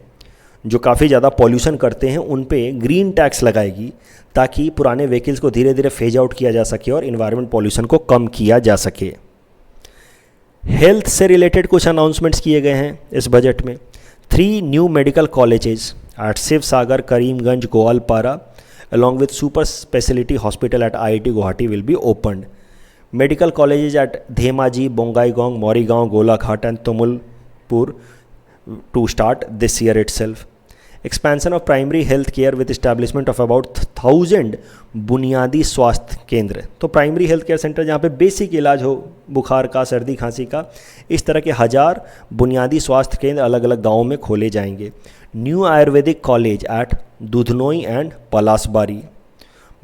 जो काफ़ी ज़्यादा पॉल्यूशन करते हैं उन पे ग्रीन टैक्स लगाएगी, ताकि पुराने व्हीकल्स को धीरे धीरे फेज आउट किया जा सके और इन्वायरमेंट पॉल्यूशन को कम किया जा सके। हेल्थ से रिलेटेड कुछ अनाउंसमेंट्स किए गए हैं इस बजट में। 3 new medical colleges at Sivasagar, Karimganj, Goalpara along with super specialty hospital at IIT Guwahati will be opened. Medical colleges at Dhemaji, Bongaigaon, Morigaon, Golaghat and Tumulpur to start this year itself. Expansion of primary health care with establishment of about 1000 बुनियादी स्वास्थ्य केंद्र। तो primary health care centre जहाँ पे basic इलाज हो बुखार का, सर्दी खांसी का, इस तरह के 1000 बुनियादी स्वास्थ्य केंद्र अलग अलग गाँवों में खोले जाएंगे। New ayurvedic college at Dudhnoi and Palasbari,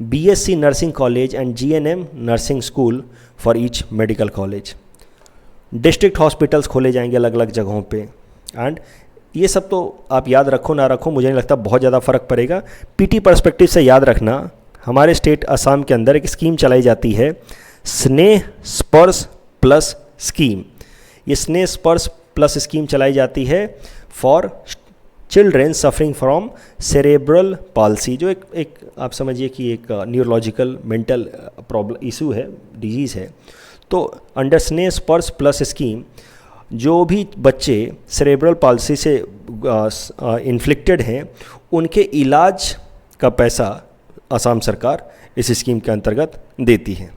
BSc nursing college and GNM nursing school for each medical college. District hospitals खोले जाएंगे अलग अलग जगहों पे। एंड ये सब तो आप याद रखो ना रखो, मुझे नहीं लगता बहुत ज़्यादा फ़र्क पड़ेगा। PT पर्सपेक्टिव से याद रखना, हमारे स्टेट असम के अंदर एक स्कीम चलाई जाती है, स्नेह स्पर्श प्लस स्कीम। ये स्नेह स्पर्श प्लस स्कीम चलाई जाती है for children suffering from cerebral palsy, जो एक आप समझिए कि एक न्यूरोलॉजिकल मेंटल प्रॉब्लम इशू है, डिजीज़ है। तो अंडर स्नेह स्पर्श प्लस स्कीम जो भी बच्चे सेरेब्रल पाल्सी से इन्फ्लिक्टेड हैं उनके इलाज का पैसा असम सरकार इस स्कीम के अंतर्गत देती है।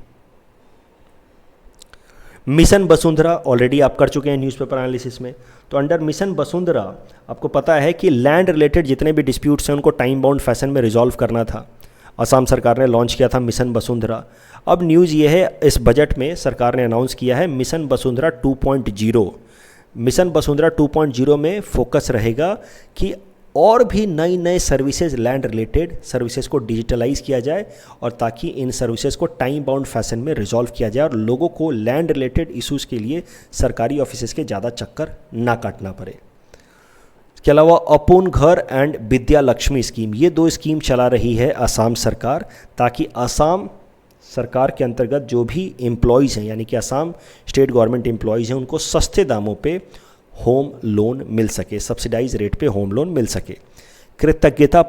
मिशन वसुंधरा ऑलरेडी आप कर चुके हैं न्यूज़पेपर एनालिसिस में। तो अंडर मिशन वसुंधरा आपको पता है कि लैंड रिलेटेड जितने भी डिस्प्यूट्स हैं उनको टाइम बाउंड फैशन में रिजॉल्व करना था। असम सरकार ने लॉन्च किया था मिशन वसुंधरा। अब न्यूज़ ये है, इस बजट में सरकार ने अनाउंस किया है मिशन वसुंधरा 2.0। मिशन वसुंधरा 2.0 में फोकस रहेगा कि और भी नई नए सर्विसेज, लैंड रिलेटेड सर्विसेज को डिजिटलाइज किया जाए और ताकि इन सर्विसेज को टाइम बाउंड फैशन में रिजॉल्व किया जाए और लोगों को लैंड रिलेटेड इश्यूज़ के लिए सरकारी ऑफिसेज के ज़्यादा चक्कर ना काटना पड़े। इसके अलावा अपूर्ण घर एंड विद्या लक्ष्मी स्कीम, ये 2 स्कीम चला रही है असम सरकार, ताकि असम सरकार के अंतर्गत जो भी एम्प्लॉयज़ हैं, यानी कि असम स्टेट गवर्नमेंट एम्प्लॉयज़ हैं, उनको सस्ते दामों पे होम लोन मिल सके, सब्सिडाइज रेट पे होम लोन मिल सके। कृतज्ञता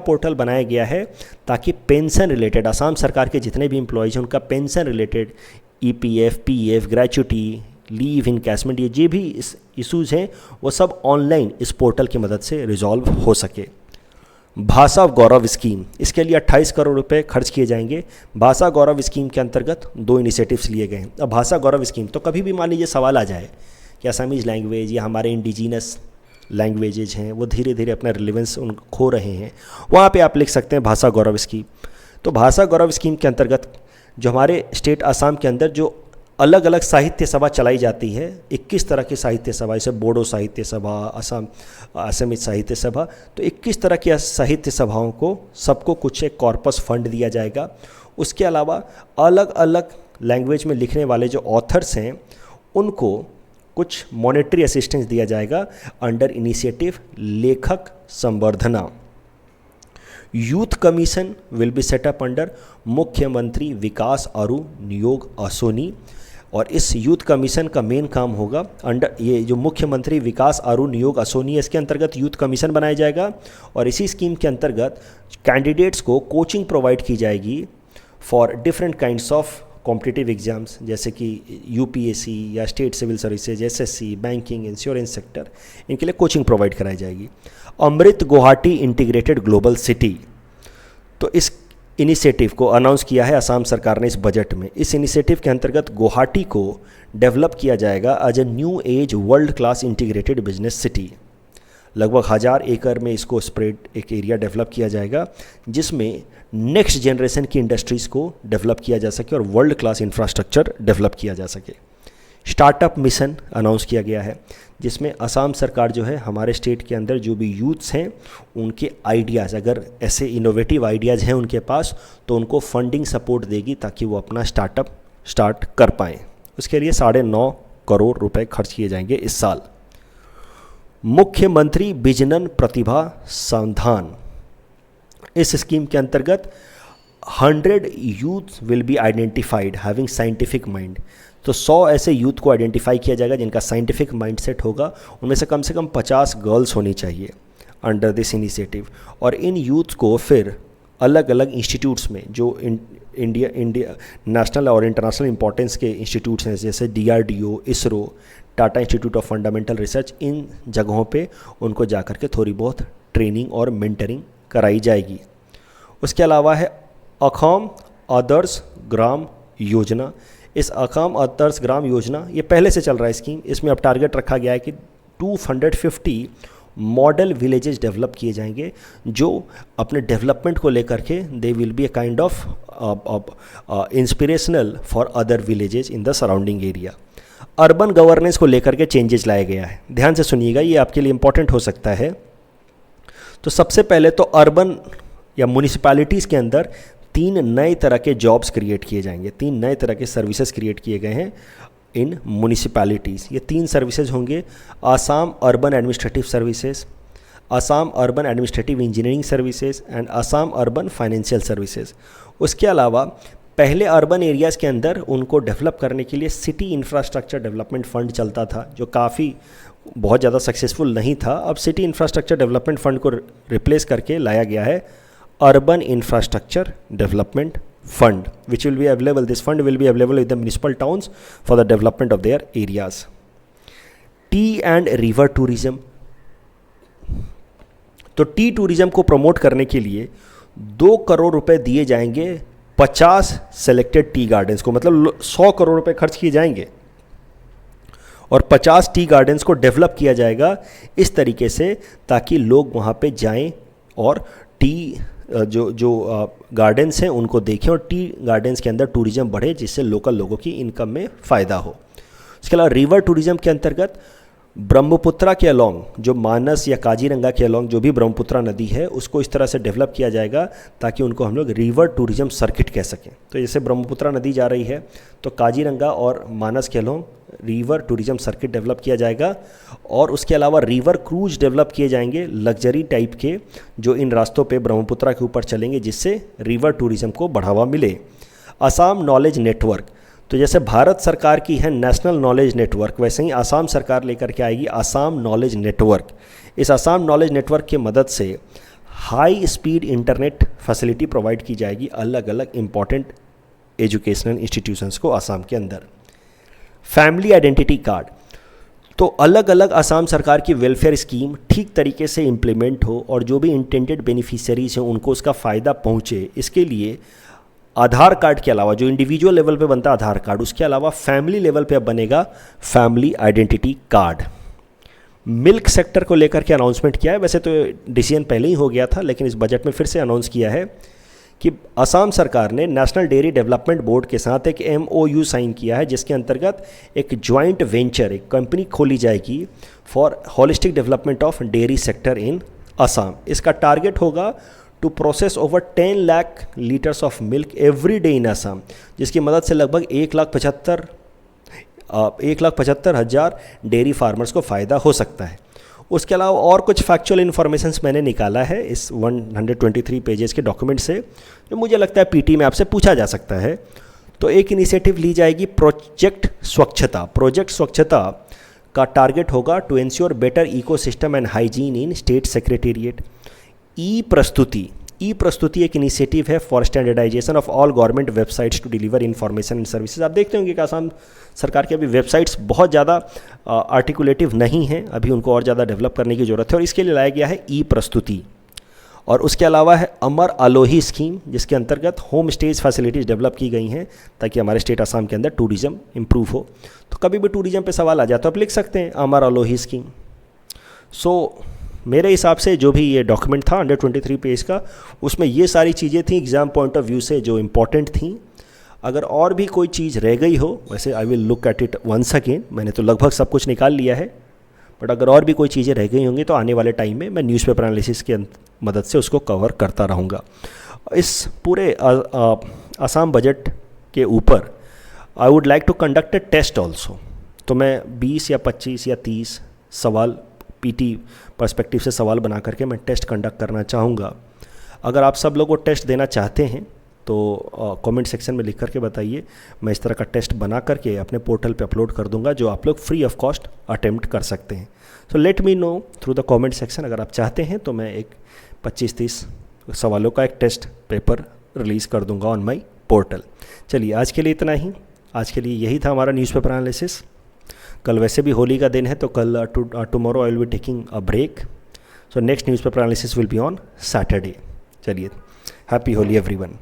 पोर्टल बनाया गया है ताकि पेंशन रिलेटेड असम सरकार के जितने भी एम्प्लॉयज़ हैं उनका pension related EPF, PF, gratuity, leave encashment, ये जो भी इशूज़ हैं वो सब ऑनलाइन इस पोर्टल की मदद से रिजॉल्व हो सके। भाषा गौरव स्कीम, इसके लिए 28 करोड़ रुपए खर्च किए जाएंगे। भाषा गौरव स्कीम के अंतर्गत 2 इनिशिएटिव्स लिए गए हैं। अब भाषा गौरव स्कीम, तो कभी भी मान लीजिए सवाल आ जाए कि असमीज़ लैंग्वेज या हमारे इंडिजीनस लैंग्वेजेज हैं वो धीरे धीरे अपना रिलेवेंस उन खो रहे हैं, वहाँ पे आप लिख सकते हैं भाषा गौरव स्कीम। तो भाषा गौरव स्कीम के अंतर्गत जो हमारे स्टेट असम के अंदर जो अलग अलग साहित्य सभा चलाई जाती है, 21 तरह की साहित्य सभा, जैसे बोडो साहित्य सभा, असमित साहित्य सभा, तो 21 तरह की साहित्य सभाओं को सबको कुछ एक कॉर्पस फंड दिया जाएगा। उसके अलावा अलग अलग लैंग्वेज में लिखने वाले जो ऑथर्स हैं उनको कुछ मॉनेटरी असिस्टेंस दिया जाएगा under initiative Lekhak Sanvardhana. Youth commission will be set up under Mukhyamantri Vikas आरू नियोग असोनी, और इस यूथ कमीशन का मेन काम होगा अंडर ये जो मुख्यमंत्री विकास आरू नियोग असोनी, इसके अंतर्गत यूथ कमीशन बनाया जाएगा और इसी स्कीम के अंतर्गत कैंडिडेट्स को कोचिंग प्रोवाइड की जाएगी for different kinds of competitive exams, जैसे कि UPSC या state civil services, SSC, banking, insurance sector, इनके लिए कोचिंग प्रोवाइड कराई जाएगी। Amrit Guwahati integrated global city, तो इस इनिशिएटिव को अनाउंस किया है असम सरकार ने इस बजट में। इस इनिशिएटिव के अंतर्गत गुवाहाटी को डेवलप किया जाएगा as a new age world class integrated business city. लगभग 1000 एकड़ में इसको स्प्रेड एक एरिया डेवलप किया जाएगा जिसमें नेक्स्ट जनरेशन की इंडस्ट्रीज़ को डेवलप किया जा सके और वर्ल्ड क्लास इंफ्रास्ट्रक्चर डेवलप किया जा सके। स्टार्टअप मिशन अनाउंस किया गया है जिसमें असम सरकार जो है हमारे स्टेट के अंदर जो भी यूथ्स हैं उनके आइडियाज़, अगर ऐसे इनोवेटिव आइडियाज़ हैं उनके पास, तो उनको फंडिंग सपोर्ट देगी ताकि वो अपना स्टार्टअप स्टार्ट कर पाएँ। उसके लिए 9.5 करोड़ रुपए खर्च किए जाएंगे इस साल। मुख्यमंत्री विजनन प्रतिभा संधान, इस स्कीम के अंतर्गत 100 youth will be identified having scientific mind, तो 100 ऐसे यूथ को आइडेंटिफाई किया जाएगा जिनका साइंटिफिक माइंडसेट होगा, उनमें से कम 50 गर्ल्स होनी चाहिए। Under this initiative. और इन यूथ को फिर अलग अलग इंस्टीट्यूट्स में जो इंडिया नेशनल और इंटरनेशनल इंपॉर्टेंस के इंस्टीट्यूट्स हैं, जैसे DRDO, ISRO, Tata institute of fundamental research, इन जगहों पे उनको जा कर के थोड़ी बहुत ट्रेनिंग और मेंटरिंग कराई जाएगी। उसके अलावा है अखाम आदर्श ग्राम योजना। इस अखाम आदर्श ग्राम योजना ये पहले से चल रहा है स्कीम। इसमें अब टारगेट रखा गया है कि 250 मॉडल विलेजेस डेवलप किए जाएंगे जो अपने डेवलपमेंट को लेकर के they will be a kind of inspirational for other villages in the surrounding area. Urban governance को लेकर के चेंजेस लाया गया है। ध्यान से सुनिएगा, ये आपके लिए इंपॉर्टेंट हो सकता है। तो सबसे पहले तो अर्बन या म्यूनिसिपैलिटीज़ के अंदर 3 नए तरह के जॉब्स क्रिएट किए जाएंगे, 3 नए तरह के सर्विसेज क्रिएट किए गए हैं इन म्यूनिसिपैलिटीज़। ये 3 सर्विसेज होंगे: Assam urban administrative services, Assam urban administrative engineering services and Assam urban financial services. उसके अलावा पहले अर्बन एरियाज़ के अंदर उनको डेवलप करने के लिए सिटी इंफ्रास्ट्रक्चर डेवलपमेंट फंड चलता था, जो काफ़ी बहुत ज़्यादा सक्सेसफुल नहीं था। अब सिटी इंफ्रास्ट्रक्चर डेवलपमेंट फंड को रिप्लेस करके लाया गया है urban infrastructure development fund, which will be available, this fund will be available with the municipal towns for the development of their areas. Tea and river tourism. तो tea tourism को promote करने के लिए 2 करोड़ रुपए दिए जाएंगे 50 सेलेक्टेड टी गार्डन्स को, मतलब 100 करोड़ रुपए खर्च किए जाएंगे और 50 टी गार्डन्स को डेवलप किया जाएगा इस तरीके से ताकि लोग वहाँ पे जाएं और टी जो गार्डन्स हैं उनको देखें और टी गार्डन्स के अंदर टूरिज्म बढ़े, जिससे लोकल लोगों की इनकम में फ़ायदा हो। इसके अलावा रिवर टूरिज्म के अंतर्गत ब्रह्मपुत्रा के अलोंग, जो मानस या काजीरंगा के अलोंग जो भी ब्रह्मपुत्रा नदी है, उसको इस तरह से डेवलप किया जाएगा ताकि उनको हम लोग रिवर टूरिज्म सर्किट कह सकें। तो जैसे ब्रह्मपुत्रा नदी जा रही है तो काजीरंगा और मानस के along river tourism circuit develop किया जाएगा। और उसके अलावा रिवर क्रूज डेवलप किए जाएंगे, लग्जरी टाइप के, जो इन रास्तों पे ब्रह्मपुत्रा के ऊपर चलेंगे, जिससे रिवर टूरिज्म को बढ़ावा मिले। आसाम नॉलेज नेटवर्क, तो जैसे भारत सरकार की है नेशनल नॉलेज नेटवर्क, वैसे ही आसाम सरकार लेकर के आएगी आसाम नॉलेज नेटवर्क। इस आसाम नॉलेज नेटवर्क की मदद से high speed internet facility provide की जाएगी अलग अलग इंपॉर्टेंट एजुकेशनल इंस्टीट्यूशंस को आसाम के अंदर। फैमिली आइडेंटिटी कार्ड, तो अलग अलग आसाम सरकार की वेलफेयर स्कीम ठीक तरीके से इम्प्लीमेंट हो और जो भी इंटेंडेड बेनिफिशियरीज हैं उनको उसका फ़ायदा पहुँचे, इसके लिए आधार कार्ड के अलावा, जो इंडिविजुअल लेवल पे बनता है आधार कार्ड, उसके अलावा फैमिली लेवल पे अब बनेगा family identity card. Milk sector को लेकर के अनाउंसमेंट किया है, वैसे तो डिसीजन पहले ही हो गया था लेकिन इस बजट में फिर से अनाउंस किया है कि असम सरकार ने नेशनल डेयरी डेवलपमेंट बोर्ड के साथ एक MOU साइन किया है, जिसके अंतर्गत एक जॉइंट वेंचर, एक कंपनी खोली जाएगी for holistic development of dairy sector in Assam. इसका टारगेट होगा to process over 10 lakh litres of milk every day in Assam, जिसकी मदद से लगभग 1,75,000 डेयरी फार्मर्स को फ़ायदा हो सकता है। उसके अलावा और कुछ फैक्चुअल इन्फॉर्मेशंस मैंने निकाला है इस 123 पेजेस के डॉक्यूमेंट से, जो मुझे लगता है PT में आपसे पूछा जा सकता है। तो एक इनिशिएटिव ली जाएगी प्रोजेक्ट स्वच्छता। प्रोजेक्ट स्वच्छता का टारगेट होगा to ensure better ecosystem and hygiene in state secretariat. E Prastuti एक इनिशिएटिव है for standardisation of all government websites to deliver information and services. आप देखते होंगे कि आसाम सरकार की अभी वेबसाइट्स बहुत ज़्यादा आर्टिकुलेटिव नहीं हैं, अभी उनको और ज़्यादा डेवलप करने की ज़रूरत है और इसके लिए लाया गया है ई प्रस्तुति। और उसके अलावा है अमर आलोही स्कीम, जिसके अंतर्गत होम स्टेज फैसिलिटीज़ डेवलप की गई हैं ताकि हमारे स्टेट आसाम के अंदर टूरिज़्म इम्प्रूव हो। तो कभी भी टूरिज़्म पे सवाल आ जाए तो आप लिख सकते हैं अमर आलोही स्कीम। मेरे हिसाब से जो भी ये डॉक्यूमेंट था 123 पेज का, उसमें ये सारी चीज़ें थी एग्ज़ाम पॉइंट ऑफ व्यू से जो इम्पॉर्टेंट थी। अगर और भी कोई चीज़ रह गई हो, वैसे I will look at it once again, मैंने तो लगभग सब कुछ निकाल लिया है, बट अगर और भी कोई चीज़ें रह गई होंगी तो आने वाले टाइम में मैं न्यूज़पेपर एनालिसिस की मदद से उसको कवर करता रहूँगा। इस पूरे आसाम बजट के ऊपर I would like to conduct a test also. तो मैं 20 या 25 या 30 सवाल PT पर्सपेक्टिव से सवाल बना करके मैं टेस्ट कंडक्ट करना चाहूँगा। अगर आप सब लोग वो टेस्ट देना चाहते हैं तो कमेंट सेक्शन में लिख करके बताइए, मैं इस तरह का टेस्ट बना करके अपने पोर्टल पे अपलोड कर दूंगा, जो आप लोग फ्री ऑफ कॉस्ट अटेम्प्ट कर सकते हैं। So let me know through the comment section, अगर आप चाहते हैं तो मैं एक 25-30 सवालों का एक टेस्ट पेपर रिलीज़ कर दूंगा ऑन माई पोर्टल। चलिए आज के लिए इतना ही, आज के लिए यही था हमारा न्यूज़पेपर एनालिसिस। कल वैसे भी होली का दिन है, तो कल tomorrow I will be taking a break, so next newspaper analysis will be on Saturday. चलिए, हैप्पी होली एवरीवन।